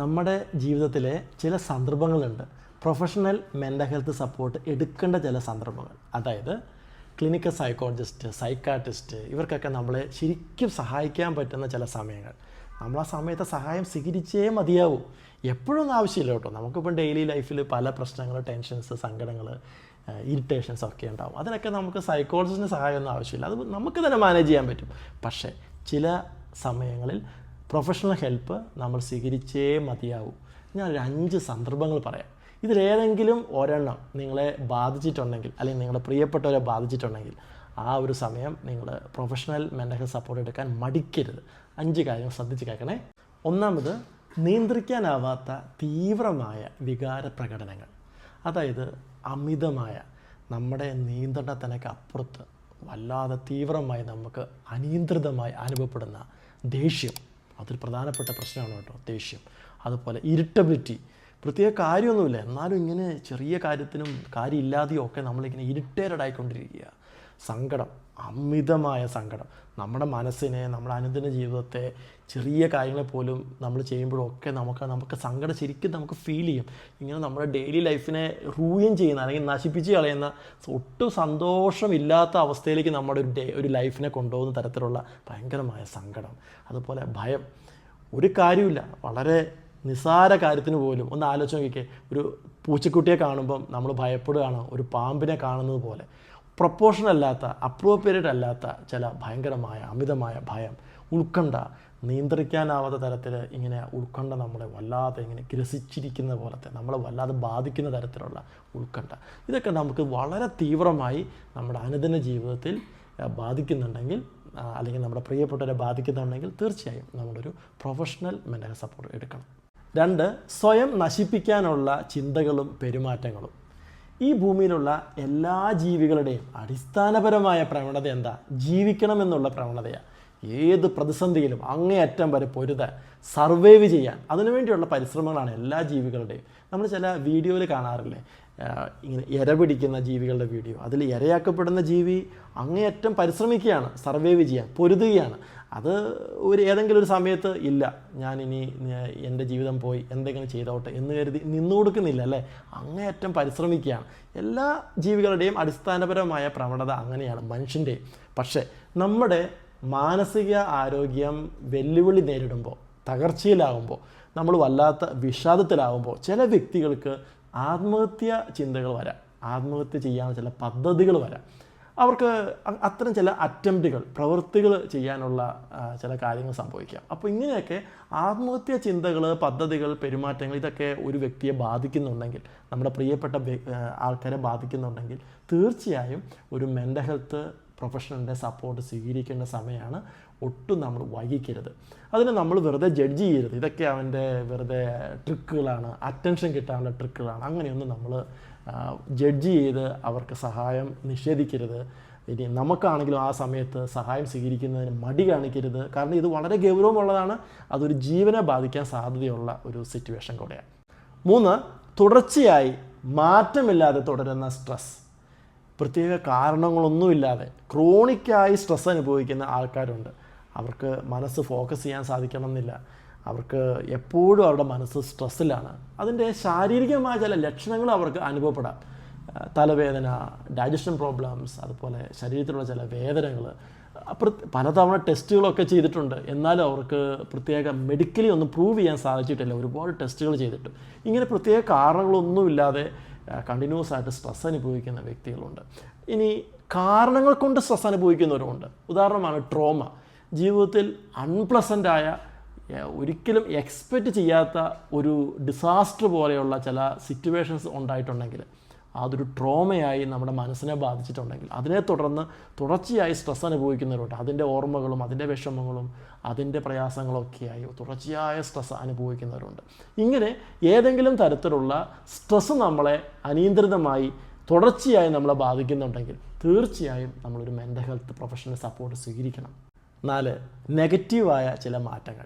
നമ്മുടെ ജീവിതത്തിലെ ചില സന്ദർഭങ്ങളുണ്ട്. പ്രൊഫഷണൽ മെൻ്റൽ ഹെൽത്ത് സപ്പോർട്ട് എടുക്കേണ്ട ചില സന്ദർഭങ്ങൾ. അതായത് ക്ലിനിക്കൽ സൈക്കോളജിസ്റ്റ്, സൈക്കാട്രിസ്റ്റ് ഇവർക്കൊക്കെ നമ്മളെ ശരിക്കും സഹായിക്കാൻ പറ്റുന്ന ചില സമയങ്ങൾ. നമ്മൾ ആ സമയത്തെ സഹായം സ്വീകരിച്ചേ മതിയാവൂ. എപ്പോഴൊന്നും ആവശ്യമില്ല കേട്ടോ. നമുക്കിപ്പം ഡെയിലി ലൈഫിൽ പല പ്രശ്നങ്ങൾ, ടെൻഷൻസ്, സങ്കടങ്ങൾ, ഇറിറ്റേഷൻസ് ഒക്കെ ഉണ്ടാവും. അതിനൊക്കെ നമുക്ക് സൈക്കോളജിസ്റ്റിന് സഹായമൊന്നും ആവശ്യമില്ല. അത് നമുക്ക് തന്നെ മാനേജ് ചെയ്യാൻ പറ്റും. പക്ഷേ ചില സമയങ്ങളിൽ പ്രൊഫഷണൽ ഹെൽപ്പ് നമ്മൾ സ്വീകരിച്ചേ മതിയാവൂ. ഞാനൊരു 5 സന്ദർഭങ്ങൾ പറയാം. ഇതിലേതെങ്കിലും ഒരെണ്ണം നിങ്ങളെ ബാധിച്ചിട്ടുണ്ടെങ്കിൽ, അല്ലെങ്കിൽ നിങ്ങളുടെ പ്രിയപ്പെട്ടവരെ ബാധിച്ചിട്ടുണ്ടെങ്കിൽ, ആ ഒരു സമയം നിങ്ങൾ പ്രൊഫഷണൽ മെൻ്റൽ ഹെൽത്ത് സപ്പോർട്ട് എടുക്കാൻ മടിക്കരുത്. 5 കാര്യങ്ങൾ ശ്രദ്ധിച്ച് കേൾക്കണേ. ഒന്നാമത്, നിയന്ത്രിക്കാനാവാത്ത തീവ്രമായ വികാര പ്രകടനങ്ങൾ. അതായത് അമിതമായ, നമ്മുടെ നിയന്ത്രണത്തിനൊക്കെ അപ്പുറത്ത് വല്ലാതെ തീവ്രമായി നമുക്ക് അനിയന്ത്രിതമായി അനുഭവപ്പെടുന്ന ദേഷ്യം. അതൊരു പ്രധാനപ്പെട്ട പ്രശ്നമാണ് കേട്ടോ, ദേഷ്യം. അതുപോലെ ഇറിറ്റബിലിറ്റി. പ്രത്യേക കാര്യമൊന്നുമില്ല, എന്നാലും ഇങ്ങനെ ചെറിയ കാര്യത്തിനും കാര്യമില്ലാതെയോ ഒക്കെ നമ്മളിങ്ങനെ ഇറിറ്റേറ്റഡ് ആയിക്കൊണ്ടിരിക്കുക. സങ്കടം, അമിതമായ സങ്കടം. നമ്മുടെ മനസ്സിനെ, നമ്മുടെ അനുദിന ജീവിതത്തെ, ചെറിയ കാര്യങ്ങളെ പോലും നമ്മൾ ചെയ്യുമ്പോഴൊക്കെ നമുക്ക് സങ്കടം ശരിക്കും നമുക്ക് ഫീൽ ചെയ്യും. ഇങ്ങനെ നമ്മുടെ ഡെയിലി ലൈഫിനെ റൂയിൻ ചെയ്യുന്ന, അല്ലെങ്കിൽ നശിപ്പിച്ച് കളയുന്ന, ഒട്ടും സന്തോഷമില്ലാത്ത അവസ്ഥയിലേക്ക് നമ്മുടെ ഒരു ലൈഫിനെ കൊണ്ടുപോകുന്ന തരത്തിലുള്ള ഭയങ്കരമായ സങ്കടം. അതുപോലെ ഭയം. ഒരു കാര്യമില്ല, വളരെ നിസ്സാര കാര്യത്തിന് പോലും ഒന്ന് ആലോചിച്ച് നോക്കിക്കേ. ഒരു പൂച്ചക്കുട്ടിയെ കാണുമ്പം നമ്മൾ ഭയപ്പെടുകയാണ്, ഒരു പാമ്പിനെ കാണുന്നത് പോലെ. പ്രൊപ്പോർഷൻ അല്ലാത്ത, അപ്രോപ്രിയേറ്റ് അല്ലാത്ത ചില ഭയങ്കരമായ അമിതമായ ഭയം, ഉത്കണ്ഠ. നിയന്ത്രിക്കാനാവാത്ത തരത്തിൽ ഇങ്ങനെ ഉത്കണ്ഠ നമ്മളെ വല്ലാതെ ഇങ്ങനെ ഗ്രസിച്ചിരിക്കുന്ന പോലത്തെ, നമ്മളെ വല്ലാതെ ബാധിക്കുന്ന തരത്തിലുള്ള ഉത്കണ്ഠ. ഇതൊക്കെ നമുക്ക് വളരെ തീവ്രമായി നമ്മുടെ അനുദിന ജീവിതത്തിൽ ബാധിക്കുന്നുണ്ടെങ്കിൽ, അല്ലെങ്കിൽ നമ്മുടെ പ്രിയപ്പെട്ടവരെ ബാധിക്കുന്നുണ്ടെങ്കിൽ, തീർച്ചയായും നമ്മളൊരു പ്രൊഫഷണൽ മെൻ്റൽ സപ്പോർട്ട് എടുക്കണം. 2, സ്വയം നശിപ്പിക്കാനുള്ള ചിന്തകളും പെരുമാറ്റങ്ങളും. ഈ ഭൂമിയിലുള്ള എല്ലാ ജീവികളുടെയും അടിസ്ഥാനപരമായ പ്രവണത എന്താ? ജീവിക്കണമെന്നുള്ള പ്രവണതയാണ്. ഏത് പ്രതിസന്ധിയിലും അങ്ങേയറ്റം വരെ പൊരുതാൻ, സർവൈവ് ചെയ്യാൻ, അതിനുവേണ്ടിയുള്ള പരിശ്രമങ്ങളാണ് എല്ലാ ജീവികളുടെയും. നമ്മൾ ചില വീഡിയോയിൽ കാണാറില്ലേ, ഇങ്ങനെ ഇര പിടിക്കുന്ന ജീവികളുടെ വീഡിയോ. അതിൽ ഇരയാക്കപ്പെടുന്ന ജീവി അങ്ങേയറ്റം പരിശ്രമിക്കുകയാണ്, സർവൈവ് ചെയ്യാൻ, പൊരുതുകയാണ്. അത് ഏതെങ്കിലും ഒരു സമയത്ത് ഇല്ല, ഞാനിനി എൻ്റെ ജീവിതം പോയി എന്തെങ്കിലും ചെയ്തോട്ടെ എന്ന് കരുതി നിന്നു കൊടുക്കുന്നില്ല അല്ലേ. അങ്ങേയറ്റം പരിശ്രമിക്കുകയാണ്. എല്ലാ ജീവികളുടെയും അടിസ്ഥാനപരമായ പ്രവണത അങ്ങനെയാണ്, മനുഷ്യൻ്റെയും. പക്ഷേ നമ്മുടെ മാനസിക ആരോഗ്യം വെല്ലുവിളി നേരിടുമ്പോൾ, തകർച്ചയിലാകുമ്പോൾ, നമ്മൾ വല്ലാത്ത വിഷാദത്തിലാകുമ്പോൾ ചില വ്യക്തികൾക്ക് ആത്മഹത്യ ചിന്തകൾ വരാം, ആത്മഹത്യ ചെയ്യാനുള്ള ചില പദ്ധതികൾ വരാം. അവർക്ക് അത്തരം ചില അറ്റംപ്റ്റുകൾ, പ്രവൃത്തികൾ ചെയ്യാനുള്ള ചില കാര്യങ്ങൾ സംഭവിക്കാം. അപ്പോൾ ഇങ്ങനെയൊക്കെ ആത്മഹത്യ ചിന്തകൾ, പദ്ധതികൾ, പെരുമാറ്റങ്ങൾ ഇതൊക്കെ ഒരു വ്യക്തിയെ ബാധിക്കുന്നുണ്ടെങ്കിൽ, നമ്മുടെ പ്രിയപ്പെട്ട ആൾക്കാരെ ബാധിക്കുന്നുണ്ടെങ്കിൽ, തീർച്ചയായും ഒരു മെൻ്റൽ ഹെൽത്ത് പ്രൊഫഷണലിൻ്റെ സപ്പോർട്ട് സ്വീകരിക്കേണ്ട സമയമാണ്. ഒട്ടും നമ്മൾ വൈകിക്കരുത്. അതിന് നമ്മൾ വെറുതെ ജഡ്ജ് ചെയ്യരുത്. ഇതൊക്കെ അവൻ്റെ വെറുതെ ട്രിക്കുകളാണ്, അറ്റൻഷൻ കിട്ടാനുള്ള ട്രിക്കുകളാണ്. അങ്ങനെയൊന്നും നമ്മൾ ജഡ്ജ് ചെയ്ത് അവർക്ക് സഹായം നിഷേധിക്കരുത്. ഇനി നമുക്കാണെങ്കിലും ആ സമയത്ത് സഹായം സ്വീകരിക്കുന്നതിന് മടി കാണിക്കരുത്. കാരണം ഇത് വളരെ ഗൗരവമുള്ളതാണ്. അതൊരു ജീവനെ ബാധിക്കാൻ സാധ്യതയുള്ള ഒരു സിറ്റുവേഷൻ കൂടെയാണ്. 3, തുടർച്ചയായി മാറ്റമില്ലാതെ തുടരുന്ന സ്ട്രെസ്. പ്രത്യേക കാരണങ്ങളൊന്നുമില്ലാതെ ക്രോണിക്കായി സ്ട്രെസ് അനുഭവിക്കുന്ന ആൾക്കാരുണ്ട്. അവർക്ക് മനസ്സ് ഫോക്കസ് ചെയ്യാൻ സാധിക്കണമെന്നില്ല. അവർക്ക് എപ്പോഴും അവരുടെ മനസ്സ് സ്ട്രെസ്സിലാണ്. അതിൻ്റെ ശാരീരികമായ ചില ലക്ഷണങ്ങൾ അവർക്ക് അനുഭവപ്പെടാം. തലവേദന, ഡൈജഷൻ പ്രോബ്ലംസ്, അതുപോലെ ശരീരത്തിലുള്ള ചില വേദനകൾ. പലതവണ ടെസ്റ്റുകളൊക്കെ ചെയ്തിട്ടുണ്ട്, എന്നാലും അവർക്ക് പ്രത്യേക മെഡിക്കലി ഒന്നും പ്രൂവ് ചെയ്യാൻ സാധിച്ചിട്ടില്ല. ഒരുപാട് ടെസ്റ്റുകൾ ചെയ്തിട്ട് ഇങ്ങനെ പ്രത്യേക കാരണങ്ങളൊന്നുമില്ലാതെ കണ്ടിന്യൂസ് ആയിട്ട് സ്ട്രെസ് അനുഭവിക്കുന്ന വ്യക്തികളുണ്ട്. ഇനി കാരണങ്ങൾ കൊണ്ട് സ്ട്രെസ് അനുഭവിക്കുന്നവരുമുണ്ട്. ഉദാഹരണമാണ് ട്രോമ. ജീവിതത്തിൽ അൺപ്ലസൻ്റായ, ഒരിക്കലും എക്സ്പെക്റ്റ് ചെയ്യാത്ത ഒരു ഡിസാസ്റ്റർ പോലെയുള്ള ചില സിറ്റുവേഷൻസ് ഉണ്ടായിട്ടുണ്ടെങ്കിൽ, അതൊരു ട്രോമയായി നമ്മുടെ മനസ്സിനെ ബാധിച്ചിട്ടുണ്ടെങ്കിൽ, അതിനെ തുടർന്ന് തുടർച്ചയായി സ്ട്രെസ് അനുഭവിക്കുന്നവരുണ്ട്. അതിൻ്റെ ഓർമ്മകളും അതിൻ്റെ വിഷമങ്ങളും അതിൻ്റെ പ്രയാസങ്ങളൊക്കെയായി തുടർച്ചയായ സ്ട്രെസ് അനുഭവിക്കുന്നവരുണ്ട്. ഇങ്ങനെ ഏതെങ്കിലും തരത്തിലുള്ള സ്ട്രെസ് നമ്മളെ അനിയന്ത്രിതമായി തുടർച്ചയായി നമ്മളെ ബാധിക്കുന്നുണ്ടെങ്കിൽ, തീർച്ചയായും നമ്മളൊരു മെൻ്റൽ ഹെൽത്ത് പ്രൊഫഷണൽ സപ്പോർട്ട് സ്വീകരിക്കണം. 4, നെഗറ്റീവായ ചില മാറ്റങ്ങൾ.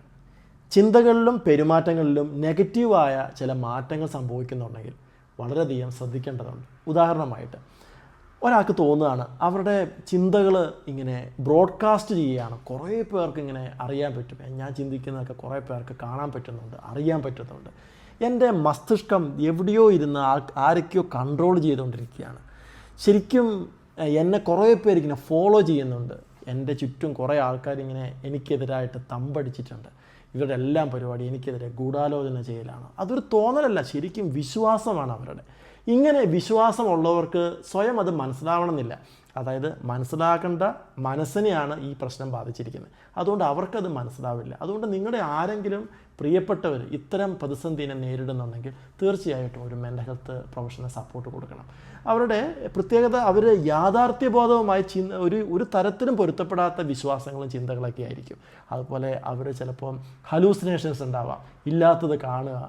ചിന്തകളിലും പെരുമാറ്റങ്ങളിലും നെഗറ്റീവായ ചില മാറ്റങ്ങൾ സംഭവിക്കുന്നുണ്ടെങ്കിൽ വളരെയധികം ശ്രദ്ധിക്കേണ്ടതുണ്ട്. ഉദാഹരണമായിട്ട് ഒരാൾക്ക് തോന്നുകയാണ് അവരുടെ ചിന്തകൾ ഇങ്ങനെ ബ്രോഡ്കാസ്റ്റ് ചെയ്യുകയാണ്, കുറേ പേർക്ക് ഇങ്ങനെ അറിയാൻ പറ്റും, ഞാൻ ചിന്തിക്കുന്നതൊക്കെ കുറേ പേർക്ക് കാണാൻ പറ്റുന്നുണ്ട്, അറിയാൻ പറ്റുന്നുണ്ട്. എൻ്റെ മസ്തിഷ്കം എവിടെയോ ഇരുന്ന് ആരൊക്കെയോ കൺട്രോൾ ചെയ്തുകൊണ്ടിരിക്കുകയാണ്. ശരിക്കും എന്നെ കുറേ പേരിങ്ങനെ ഫോളോ ചെയ്യുന്നുണ്ട്. എൻ്റെ ചുറ്റും കുറേ ആൾക്കാരിങ്ങനെ എനിക്കെതിരായിട്ട് തമ്പടിച്ചിട്ടുണ്ട്. ഇവരുടെ എല്ലാം പരിപാടി എനിക്കെതിരെ ഗൂഢാലോചന ചെയ്യലാണ്. അതൊരു തോന്നലല്ല, ശരിക്കും വിശ്വാസമാണ് അവരുടെ. ഇങ്ങനെ വിശ്വാസമുള്ളവർക്ക് സ്വയം അത് മനസ്സിലാവണമെന്നില്ല. അതായത് മനസ്സിലാക്കേണ്ട മനസ്സിനെയാണ് ഈ പ്രശ്നം ബാധിച്ചിരിക്കുന്നത്. അതുകൊണ്ട് അവർക്കത് മനസ്സിലാവില്ല. അതുകൊണ്ട് നിങ്ങളുടെ ആരെങ്കിലും പ്രിയപ്പെട്ടവർ ഇത്തരം പ്രതിസന്ധിനെ നേരിടുന്നുണ്ടെങ്കിൽ തീർച്ചയായിട്ടും ഒരു മെൻ്റൽ ഹെൽത്ത് പ്രൊഫഷണൽ സപ്പോർട്ട് കൊടുക്കണം. അവരുടെ പ്രത്യേകത, അവർ യാഥാർത്ഥ്യബോധവുമായി ഒരു തരത്തിലും പൊരുത്തപ്പെടാത്ത വിശ്വാസങ്ങളും ചിന്തകളൊക്കെ ആയിരിക്കും. അതുപോലെ അവർ ചിലപ്പം ഹലൂസിനേഷൻസ് ഉണ്ടാവാം, ഇല്ലാത്തത് കാണുക,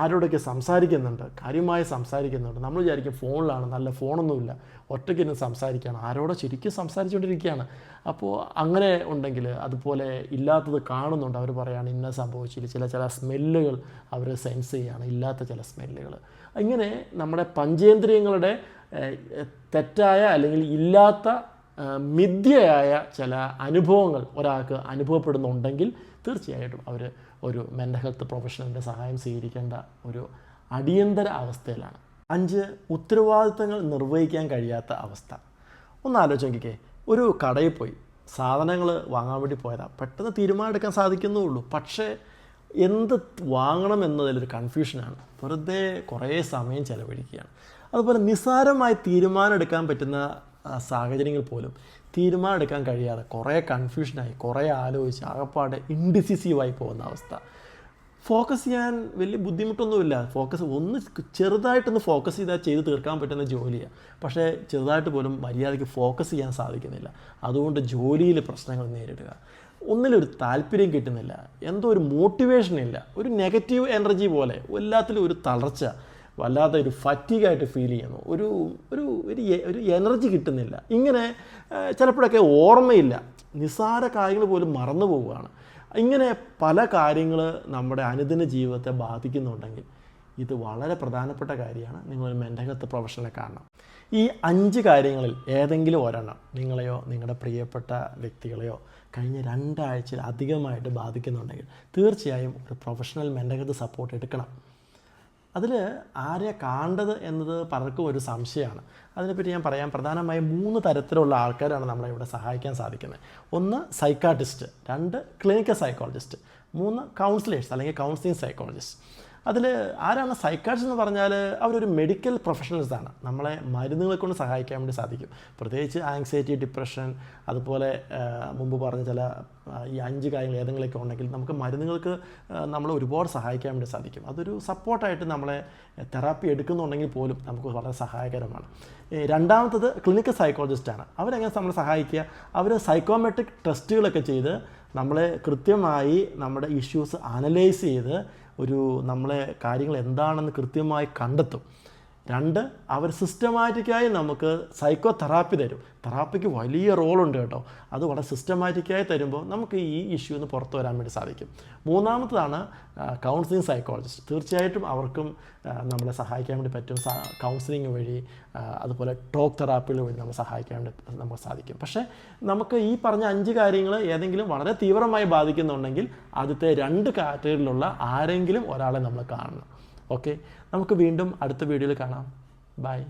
ആരോടൊക്കെ സംസാരിക്കുന്നുണ്ട്, കാര്യമായി സംസാരിക്കുന്നുണ്ട്. നമ്മൾ വിചാരിക്കും ഫോണിലാണ്, നല്ല ഫോണൊന്നുമില്ല, ഒറ്റയ്ക്കിരുന്ന് സംസാരിക്കുകയാണ്, ആരോടോ ശരിക്കും സംസാരിച്ചുകൊണ്ടിരിക്കുകയാണ്. അപ്പോൾ അങ്ങനെ ഉണ്ടെങ്കിൽ, അതുപോലെ ഇല്ലാത്തത് കാണുന്നുണ്ട്, അവർ പറയുകയാണ് ഇന്ന സംഭവിച്ചില്ല, ചില സ്മെല്ലുകൾ അവർ സെൻസ് ചെയ്യുകയാണ്, ഇല്ലാത്ത ചില സ്മെല്ലുകൾ. ഇങ്ങനെ നമ്മുടെ പഞ്ചേന്ദ്രിയങ്ങളുടെ തെറ്റായ അല്ലെങ്കിൽ ഇല്ലാത്ത മിഥ്യയായ ചില അനുഭവങ്ങൾ ഒരാൾക്ക് അനുഭവപ്പെടുന്നുണ്ടെങ്കിൽ തീർച്ചയായിട്ടും അവർ ഒരു മെൻ്റൽ ഹെൽത്ത് പ്രൊഫഷണലിൻ്റെ സഹായം സ്വീകരിക്കേണ്ട ഒരു അടിയന്തര അവസ്ഥയിലാണ്. 5, ഉത്തരവാദിത്തങ്ങൾ നിർവഹിക്കാൻ കഴിയാത്ത അവസ്ഥ. ഒന്ന് ആലോചിച്ച് നോക്കിക്കേ, ഒരു കടയിൽ പോയി സാധനങ്ങൾ വാങ്ങാൻ വേണ്ടി പോയതാണ്, പെട്ടെന്ന് തീരുമാനം എടുക്കാൻ സാധിക്കുന്നുള്ളൂ, പക്ഷേ എന്ത് വാങ്ങണം എന്നതിലൊരു കൺഫ്യൂഷനാണ്, വെറുതെ കുറേ സമയം ചിലവഴിക്കുകയാണ്. അതുപോലെ നിസ്സാരമായി തീരുമാനം എടുക്കാൻ പറ്റുന്ന സാഹചര്യങ്ങൾ പോലും തീരുമാനം എടുക്കാൻ കഴിയാതെ കുറേ കൺഫ്യൂഷനായി, കുറേ ആലോചിച്ച് ആകപ്പാടെ ഇൻഡിസിസീവായി പോകുന്ന അവസ്ഥ. ഫോക്കസ് ചെയ്യാൻ വലിയ ബുദ്ധിമുട്ടൊന്നുമില്ല, ചെറുതായിട്ടൊന്ന് ഫോക്കസ് ചെയ്താൽ ചെയ്ത് തീർക്കാൻ പറ്റുന്ന ജോലിയാണ്. പക്ഷേ ചെറുതായിട്ട് പോലും മര്യാദയ്ക്ക് ഫോക്കസ് ചെയ്യാൻ സാധിക്കുന്നില്ല. അതുകൊണ്ട് ജോലിയിൽ പ്രശ്നങ്ങൾ നേരിടുക, ഒന്നിലൊരു താല്പര്യം കിട്ടുന്നില്ല, എന്തോ ഒരു മോട്ടിവേഷൻ ഇല്ല, ഒരു നെഗറ്റീവ് എനർജി പോലെ, എല്ലാത്തിലും ഒരു തളർച്ച, വല്ലാത്ത ഒരു ഫറ്റീഗായിട്ട് ഫീൽ ചെയ്യുന്നു, ഒരു എനർജി കിട്ടുന്നില്ല. ഇങ്ങനെ ചിലപ്പോഴൊക്കെ ഓർമ്മയില്ല, നിസ്സാര കാര്യങ്ങൾ പോലും മറന്നു പോവുകയാണ്. ഇങ്ങനെ പല കാര്യങ്ങൾ നമ്മുടെ അനുദിന ജീവിതത്തെ ബാധിക്കുന്നുണ്ടെങ്കിൽ ഇത് വളരെ പ്രധാനപ്പെട്ട കാര്യമാണ്. നിങ്ങളൊരു മെൻ്റൽ ഹെൽത്ത് പ്രൊഫഷണലെ കാണണം. ഈ 5 കാര്യങ്ങളിൽ ഏതെങ്കിലും ഒരെണ്ണം നിങ്ങളെയോ നിങ്ങളുടെ പ്രിയപ്പെട്ട വ്യക്തികളെയോ കഴിഞ്ഞ 2 ആഴ്ചയിൽ അധികമായിട്ട് ബാധിക്കുന്നുണ്ടെങ്കിൽ തീർച്ചയായും ഒരു പ്രൊഫഷണൽ മെൻ്റൽ ഹെൽത്ത് സപ്പോർട്ട് എടുക്കണം. അതിൽ ആരെയാണ് കാണേണ്ടത് എന്നത് പലർക്കും ഒരു സംശയമാണ്. അതിനെപ്പറ്റി ഞാൻ പറയാം. പ്രധാനമായും 3 തരത്തിലുള്ള ആൾക്കാരാണ് നമ്മളെ ഇവിടെ സഹായിക്കാൻ സാധിക്കുന്നത്. 1 സൈക്കാട്രിസ്റ്റ്, 2 ക്ലിനിക്കൽ സൈക്കോളജിസ്റ്റ്, 3 കൗൺസിലേഴ്സ് അല്ലെങ്കിൽ കൗൺസിലിംഗ് സൈക്കോളജിസ്റ്റ്. അതിൽ ആരാണ് സൈക്കാട്രിസ്റ്റ് എന്ന് പറഞ്ഞാൽ അവരൊരു മെഡിക്കൽ പ്രൊഫഷണൽസാണ്. നമ്മളെ മരുന്നുകളെ കൊണ്ട് സഹായിക്കാൻ വേണ്ടി സാധിക്കും. പ്രത്യേകിച്ച് ആങ്സൈറ്റി, ഡിപ്രഷൻ, അതുപോലെ മുമ്പ് പറഞ്ഞ ചില ഈ 5 കാര്യങ്ങൾ ഏതെങ്കിലുമൊക്കെ ഉണ്ടെങ്കിൽ നമുക്ക് മരുന്നുകൾക്ക് നമ്മളെ ഒരുപാട് സഹായിക്കാൻ വേണ്ടി സാധിക്കും. അതൊരു സപ്പോർട്ടായിട്ട് നമ്മളെ തെറാപ്പി എടുക്കുന്നുണ്ടെങ്കിൽ പോലും നമുക്ക് വളരെ സഹായകരമാണ്. രണ്ടാമത്തത് ക്ലിനിക്കൽ സൈക്കോളജിസ്റ്റാണ്. അവരെങ്ങനെ നമ്മളെ സഹായിക്കുക? അവർ സൈക്കോമെട്രിക് ടെസ്റ്റുകളൊക്കെ ചെയ്ത് നമ്മളെ കൃത്യമായി നമ്മുടെ ഇഷ്യൂസ് അനലൈസ് ചെയ്ത് നമ്മളെ കാര്യങ്ങൾ എന്താണെന്ന് കൃത്യമായി കണ്ടെത്തും. 2, അവർ സിസ്റ്റമാറ്റിക്കായി നമുക്ക് സൈക്കോ തെറാപ്പി തരും. തെറാപ്പിക്ക് വലിയ റോളുണ്ട് കേട്ടോ. അത് വളരെ സിസ്റ്റമാറ്റിക്കായി തരുമ്പോൾ നമുക്ക് ഈ ഇഷ്യൂ നിന്ന് പുറത്തു വരാൻ വേണ്ടി സാധിക്കും. 3ാമത്തതാണ് കൗൺസിലിംഗ് സൈക്കോളജിസ്റ്റ്. തീർച്ചയായിട്ടും അവർക്കും നമ്മളെ സഹായിക്കാൻ വേണ്ടി പറ്റും. കൗൺസിലിംഗ് വഴി, അതുപോലെ ടോക്ക് തെറാപ്പികൾ വഴി നമ്മൾ സഹായിക്കാൻ വേണ്ടി നമുക്ക് സാധിക്കും. പക്ഷേ നമുക്ക് ഈ പറഞ്ഞ 5 കാര്യങ്ങൾ ഏതെങ്കിലും വളരെ തീവ്രമായി ബാധിക്കുന്നുണ്ടെങ്കിൽ ആദ്യത്തെ 2 കാറ്റഗറിയിലുള്ള ആരെങ്കിലും ഒരാളെ നമ്മൾ കാണണം. ഓക്കെ, നമുക്ക് വീണ്ടും അടുത്ത വീഡിയോയിൽ കാണാം. ബൈ.